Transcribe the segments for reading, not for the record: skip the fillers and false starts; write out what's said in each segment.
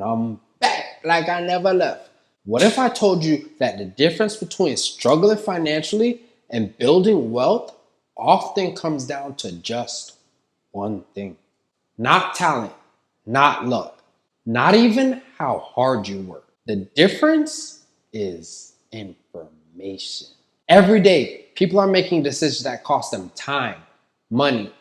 I'm back like I never left. What if I told you that the difference between struggling financially and building wealth often comes down to just one thing? Not talent, not luck, not even how hard you work. The difference is information. Every day, people are making decisions that cost them time, money,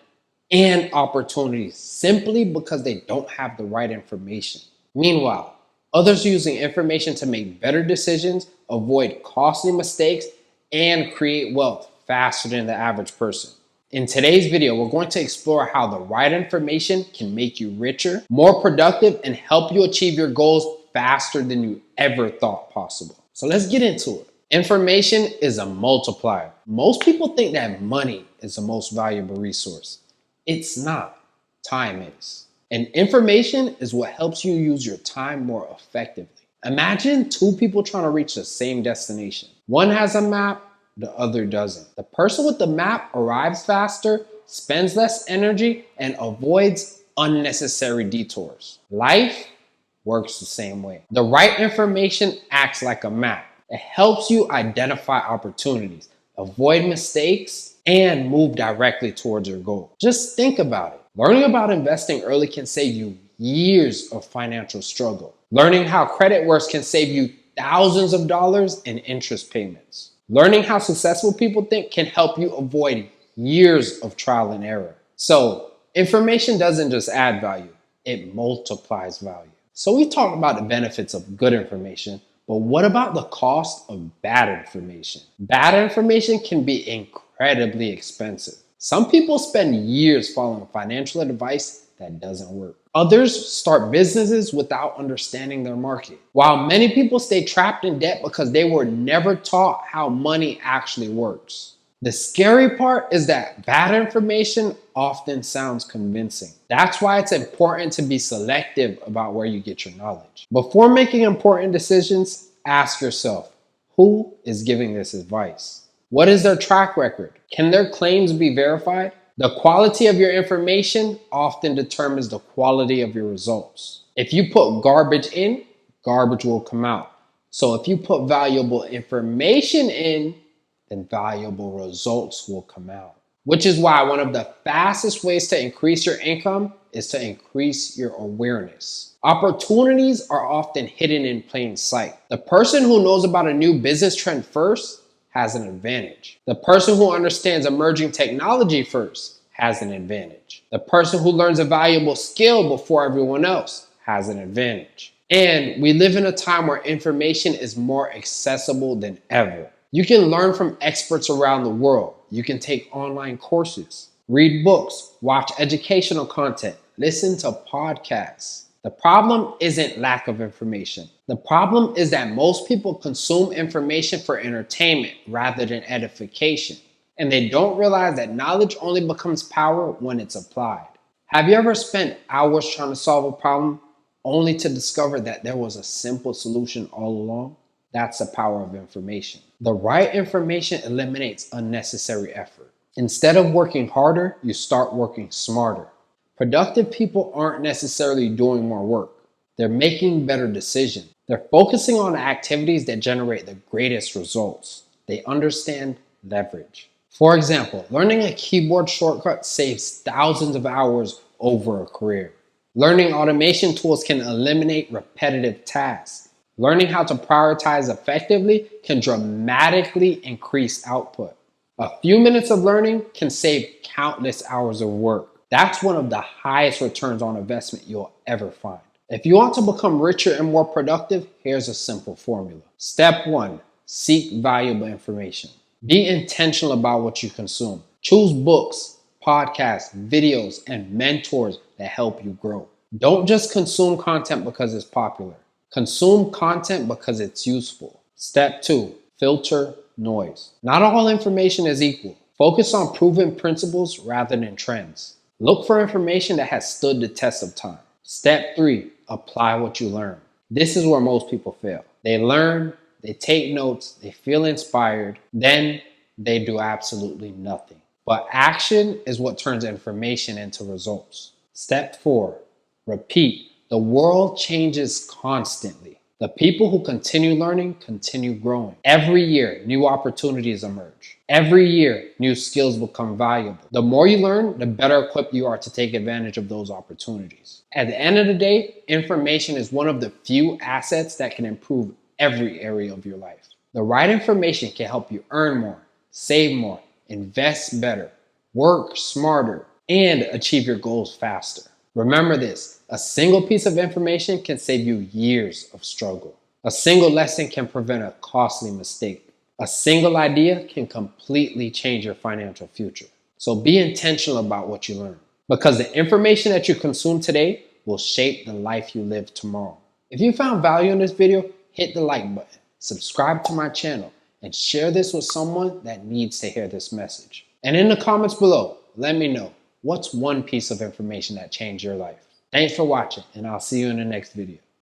and opportunities simply because they don't have the right information. Meanwhile, others are using information to make better decisions, avoid costly mistakes, and create wealth faster than the average person. In today's video, we're going to explore how the right information can make you richer, more productive, and help you achieve your goals faster than you ever thought possible. So let's get into it. Information is a multiplier. Most people think that money is the most valuable resource. It's not. Time is. And information is what helps you use your time more effectively. Imagine two people trying to reach the same destination. One has a map, the other doesn't. The person with the map arrives faster, spends less energy, and avoids unnecessary detours. Life works the same way. The right information acts like a map. It helps you identify opportunities, avoid mistakes, and move directly towards your goal. Just think about it. Learning about investing early can save you years of financial struggle. Learning how credit works can save you thousands of dollars in interest payments. Learning how successful people think can help you avoid years of trial and error. So, information doesn't just add value, it multiplies value. So we talked about the benefits of good information, but what about the cost of bad information? Bad information can be incredibly expensive. Some people spend years following financial advice that doesn't work. Others start businesses without understanding their market. While many people stay trapped in debt because they were never taught how money actually works. The scary part is that bad information often sounds convincing. That's why it's important to be selective about where you get your knowledge. Before making important decisions, ask yourself, who is giving this advice? What is their track record? Can their claims be verified? The quality of your information often determines the quality of your results. If you put garbage in, garbage will come out. So if you put valuable information in, then valuable results will come out. Which is why one of the fastest ways to increase your income is to increase your awareness. Opportunities are often hidden in plain sight. The person who knows about a new business trend first has an advantage. The person who understands emerging technology first has an advantage. The person who learns a valuable skill before everyone else has an advantage. And we live in a time where information is more accessible than ever. You can learn from experts around the world. You can take online courses, read books, watch educational content, listen to podcasts. The problem isn't lack of information. The problem is that most people consume information for entertainment rather than edification. And they don't realize that knowledge only becomes power when it's applied. Have you ever spent hours trying to solve a problem only to discover that there was a simple solution all along? That's the power of information. The right information eliminates unnecessary effort. Instead of working harder, you start working smarter. Productive people aren't necessarily doing more work. They're making better decisions. They're focusing on activities that generate the greatest results. They understand leverage. For example, learning a keyboard shortcut saves thousands of hours over a career. Learning automation tools can eliminate repetitive tasks. Learning how to prioritize effectively can dramatically increase output. A few minutes of learning can save countless hours of work. That's one of the highest returns on investment you'll ever find. If you want to become richer and more productive, here's a simple formula. Step 1, seek valuable information. Be intentional about what you consume. Choose books, podcasts, videos, and mentors that help you grow. Don't just consume content because it's popular. Consume content because it's useful. Step 2, filter noise. Not all information is equal. Focus on proven principles rather than trends. Look for information that has stood the test of time. Step 3, apply what you learn. This is where most people fail. They learn, they take notes, they feel inspired, then they do absolutely nothing. But action is what turns information into results. Step 4, repeat. The world changes constantly. The people who continue learning continue growing. Every year, new opportunities emerge. Every year, new skills become valuable. The more you learn, the better equipped you are to take advantage of those opportunities. At the end of the day, information is one of the few assets that can improve every area of your life. The right information can help you earn more, save more, invest better, work smarter, and achieve your goals faster. Remember this, a single piece of information can save you years of struggle. A single lesson can prevent a costly mistake. A single idea can completely change your financial future. So be intentional about what you learn, because the information that you consume today will shape the life you live tomorrow. If you found value in this video, hit the like button, subscribe to my channel, and share this with someone that needs to hear this message. And in the comments below, let me know, what's one piece of information that changed your life? Thanks for watching, and I'll see you in the next video.